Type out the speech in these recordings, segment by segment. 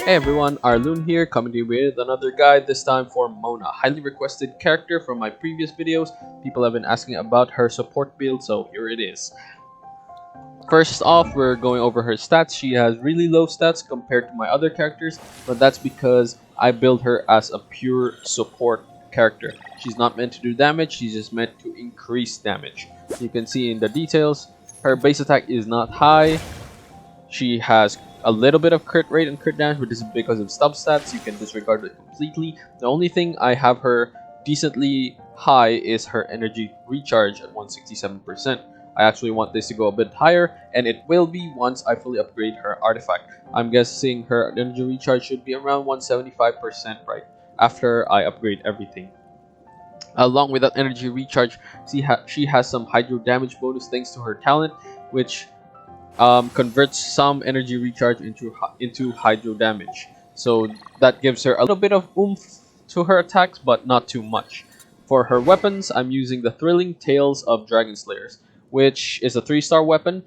Hey everyone, Arloon here, coming to you with another guide, this time for Mona. Highly requested character from my previous videos. People have been asking about her support build, so here it is. First off, we're going over her stats. She has really low stats compared to my other characters, but that's because I build her as a pure support character. She's not meant to do damage, she's just meant to increase damage. You can see in the details, her base attack is not high. She has a little bit of crit rate and crit damage, but this is because of stub stats. You can disregard it completely. The only thing I have her decently high is her energy recharge at 167%. I actually want this to go a bit higher, and it will be once I fully upgrade her artifact. I'm guessing her energy recharge should be around 175% right after I upgrade everything. Along with that energy recharge, she has some hydro damage bonus thanks to her talent, which converts some energy recharge into hydro damage. So that gives her a little bit of oomph to her attacks, but not too much. For her weapons, I'm using the Thrilling Tales of Dragon Slayers, which is a 3-star weapon.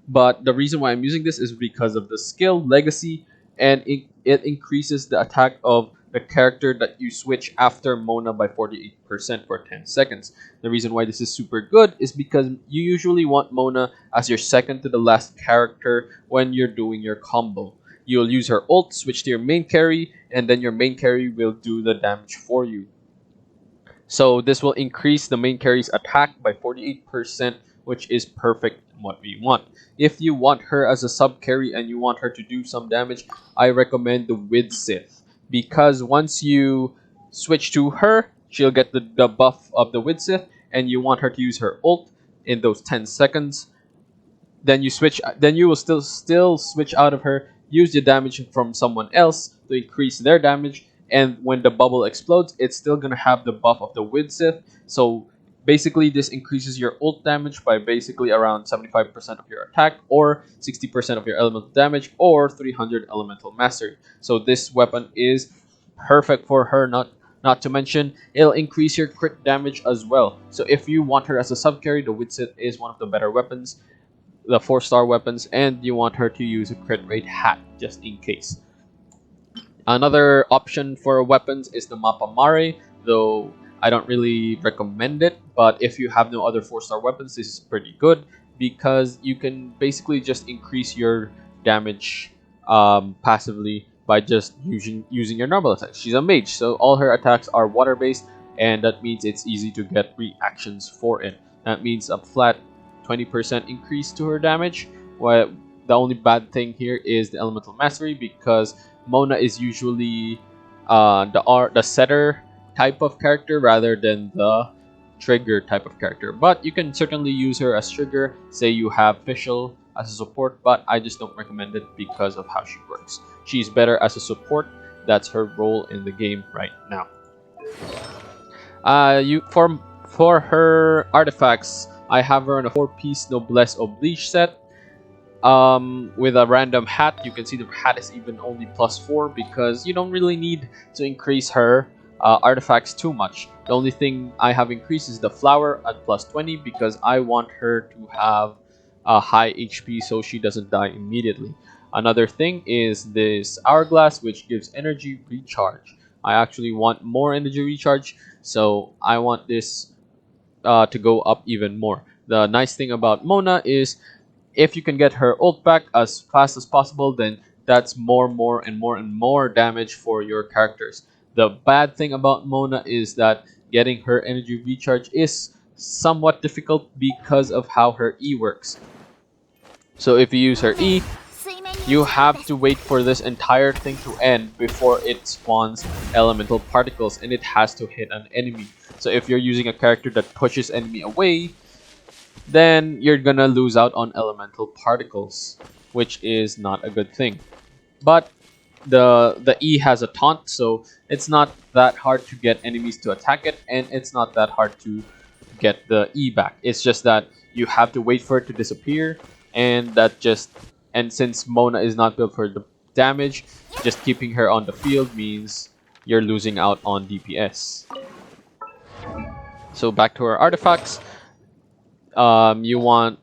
But the reason why I'm using this is because of the skill, legacy, and it increases the attack of the character that you switch after Mona by 48% for 10 seconds. The reason why this is super good is because you usually want Mona as your second to the last character when you're doing your combo. You'll use her ult, switch to your main carry, and then your main carry will do the damage for you. So this will increase the main carry's attack by 48%, which is perfect what we want. If you want her as a sub carry and you want her to do some damage, I recommend the With Sith, because once you switch to her, she'll get the buff of the With Sith, and you want her to use her ult in those 10 seconds. Then you will still switch out of her, use the damage from someone else to increase their damage, and when the bubble explodes, it's still gonna have the buff of the With Sith. So basically, this increases your ult damage by basically around 75% of your attack, or 60% of your elemental damage, or 300 elemental mastery. So this weapon is perfect for her. Not to mention, it'll increase your crit damage as well. So if you want her as a sub carry, the With Sith is one of the better weapons, the 4-star weapons, and you want her to use a crit rate hat just in case. Another option for weapons is the Mappa Mare, though I don't really recommend it, but if you have no other 4-star weapons, this is pretty good because you can basically just increase your damage passively by just using your normal attacks. She's a mage, so all her attacks are water based, and that means it's easy to get reactions for it. That means a flat 20% increase to her damage. Well, the only bad thing here is the elemental mastery, because Mona is usually the setter type of character rather than the trigger type of character. But you can certainly use her as trigger. Say you have Fischl as a support, but I just don't recommend it because of how she works. She's better as a support. That's her role in the game right now. For her artifacts, I have her in a 4-piece Noblesse Oblige set. With a random hat. You can see the hat is even only +4 because you don't really need to increase her artifacts too much. The only thing I have increased is the flower at +20 because I want her to have a high HP so she doesn't die immediately. Another thing is this hourglass, which gives energy recharge. I actually want more energy recharge, so I want this to go up even more. The nice thing about Mona is if you can get her ult back as fast as possible, then that's more damage for your characters. The bad thing about Mona is that getting her energy recharge is somewhat difficult because of how her E works. So if you use her E, you have to wait for this entire thing to end before it spawns elemental particles, and it has to hit an enemy. So if you're using a character that pushes enemy away, then you're gonna lose out on elemental particles, which is not a good thing. But the E has a taunt, so it's not that hard to get enemies to attack it, and it's not that hard to get the E back. It's just that you have to wait for it to disappear, and since Mona is not built for the damage, just keeping her on the field means you're losing out on DPS. So back to our artifacts. You want,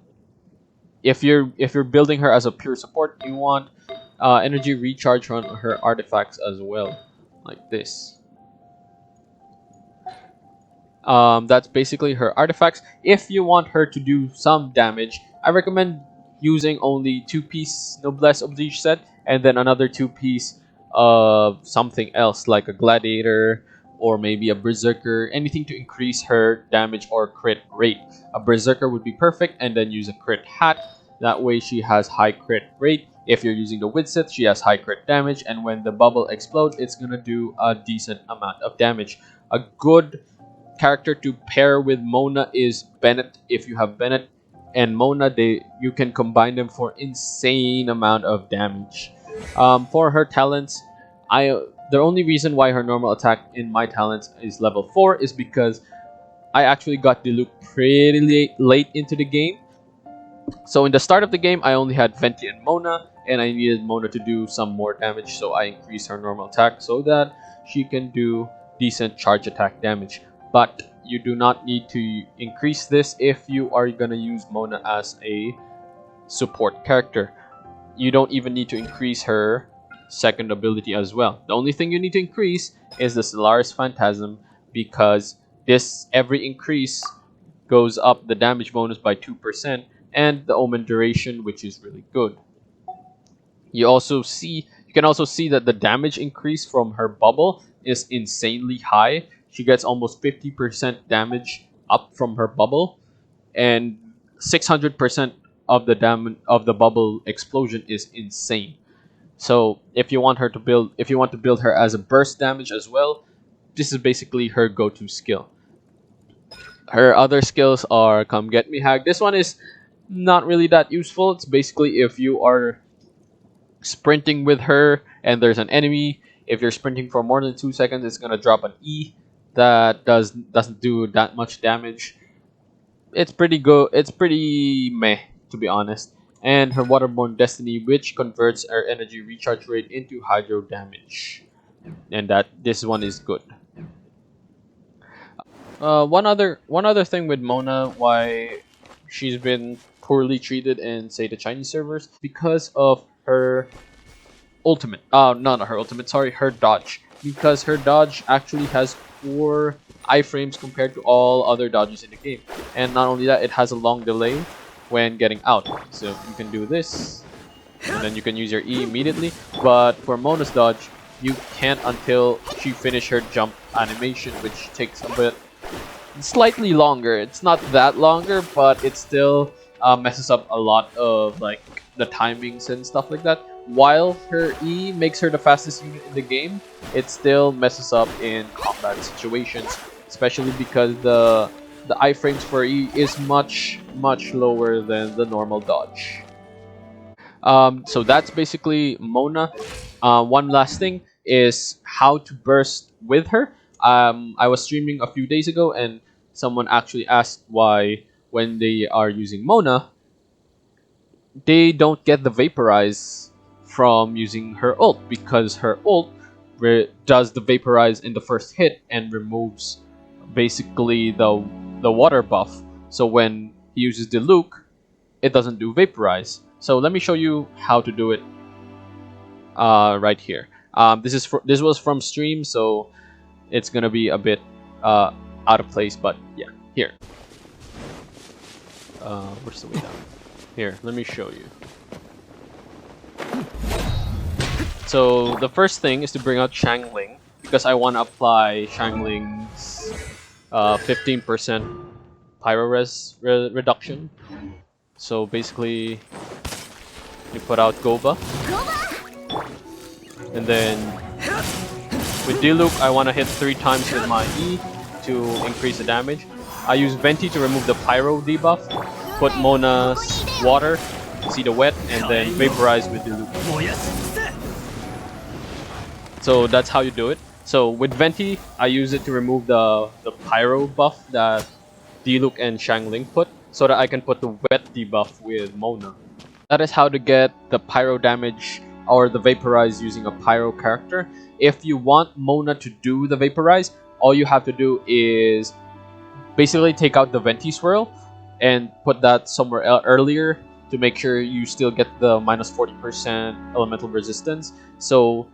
if you're building her as a pure support, you want energy recharge on her artifacts as well, like this. That's basically her artifacts. If you want her to do some damage, I recommend using only 2-piece Noblesse Oblige set and then another 2-piece of something else like a Gladiator or maybe a Berserker, anything to increase her damage or crit rate. A Berserker would be perfect, and then use a crit hat. That way she has high crit rate. If you're using the Widsith, she has high crit damage, and when the bubble explodes, it's gonna do a decent amount of damage. A good character to pair with Mona is Bennett. If you have Bennett and Mona, you can combine them for insane amount of damage. For her talents, the only reason why her normal attack in my talents is level 4 is because I actually got Diluc pretty late into the game. So in the start of the game, I only had Venti and Mona, and I needed Mona to do some more damage, so I increased her normal attack so that she can do decent charge attack damage. But you do not need to increase this if you are going to use Mona as a support character. You don't even need to increase her second ability as well. The only thing you need to increase is the Stellaris Phantasm, because every increase goes up the damage bonus by 2% and the Omen duration, which is really good. You can also see that the damage increase from her bubble is insanely high. She gets almost 50% damage up from her bubble, and 600% of the bubble explosion is insane. So if you want to build her as a burst damage as well, this is basically her go-to skill. Her other skills are Come Get Me Hag. This one is not really that useful. It's basically if you are sprinting with her and there's an enemy, if you're sprinting for more than 2 seconds, it's gonna drop an E that doesn't do that much damage. It's pretty good. It's pretty meh, to be honest. And her Waterborne Destiny, which converts her energy recharge rate into hydro damage, and this one is good. One other thing with Mona, why she's been poorly treated in, say, the Chinese servers, because of her ultimate. Not her ultimate. Sorry, her dodge. Because her dodge actually has poor iframes compared to all other dodges in the game, and not only that, it has a long delay when getting out. So you can do this, and then you can use your E immediately. But for Mona's dodge, you can't until she finishes her jump animation, which takes a bit slightly longer. It's not that longer, but it still messes up a lot of like the timings and stuff like that. While her E makes her the fastest unit in the game, it still messes up in combat situations, especially because the iframes for E is much lower than the normal dodge. So that's basically Mona. One last thing is how to burst with her. I was streaming a few days ago and someone actually asked why when they are using Mona, they don't get the Vaporize from using her ult, because her ult does the Vaporize in the first hit and removes basically the water buff. So when he uses Diluc, it doesn't do Vaporize. So let me show you how to do it right here. This was from stream, so it's gonna be a bit out of place, but yeah, here. Where's the way down? Here, let me show you. So the first thing is to bring out Shangling, because I want to apply Shangling's 15% Pyro reduction. So basically, you put out Goba, and then with Diluc, I want to hit 3 times with my E to increase the damage. I use Venti to remove the Pyro debuff, put Mona's Water, see the wet, and then Vaporize with Diluc. So that's how you do it. So with Venti, I use it to remove the Pyro buff that Diluc and Shangling put, so that I can put the wet debuff with Mona. That is how to get the Pyro damage or the Vaporize using a Pyro character. If you want Mona to do the Vaporize, all you have to do is basically take out the Venti Swirl and put that somewhere earlier to make sure you still get the minus 40% elemental resistance. So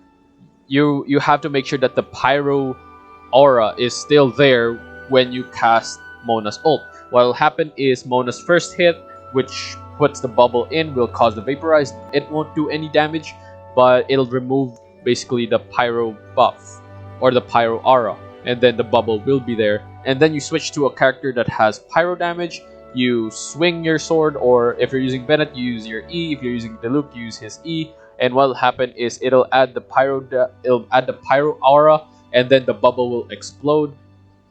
you have to make sure that the Pyro Aura is still there when you cast Mona's ult. What will happen is Mona's first hit, which puts the bubble in, will cause the Vaporize. It won't do any damage, but it'll remove basically the Pyro buff or the Pyro Aura, and then the bubble will be there. And then you switch to a character that has Pyro damage. You swing your sword, or if you're using Bennett, you use your E. If you're using Diluc, use his E. And what'll happen is it'll add the Pyro Aura, and then the bubble will explode,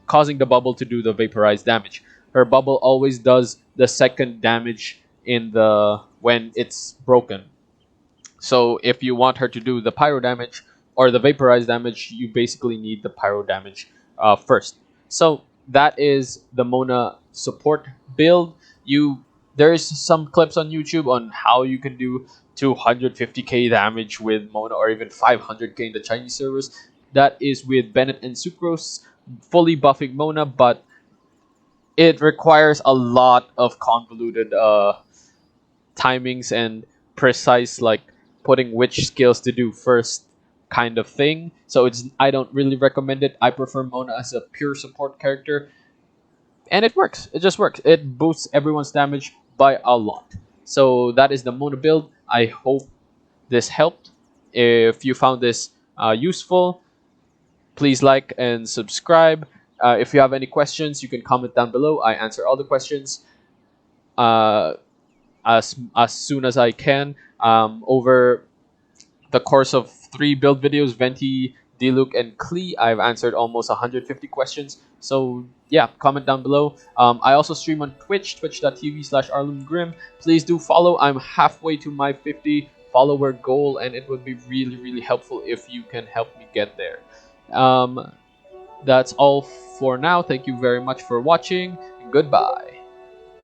causing the bubble to do the vaporized damage. Her bubble always does the second damage in the when it's broken. So if you want her to do the pyro damage or the vaporized damage, you basically need the pyro damage first. So that is the Mona support build. There's some clips on YouTube on how you can do 250k damage with Mona, or even 500k in the Chinese servers. That is with Bennett and Sucrose fully buffing Mona, but it requires a lot of convoluted timings and precise, like putting which skills to do first kind of thing. So I don't really recommend it. I prefer Mona as a pure support character, and it works. It just works. It boosts everyone's damage by a lot. So that is the Mona build. I hope this helped. If you found this useful, please like and subscribe. If you have any questions, you can comment down below. I answer all the questions as soon as I can. Over the course of 3 build videos, Venti, Diluc, and Klee, I've answered almost 150 questions. So yeah, comment down below. I also stream on Twitch, twitch.tv/arlumgrim. Please do follow. I'm halfway to my 50 follower goal, and it would be really, really helpful if you can help me get there. That's all for now. Thank you very much for watching. Goodbye.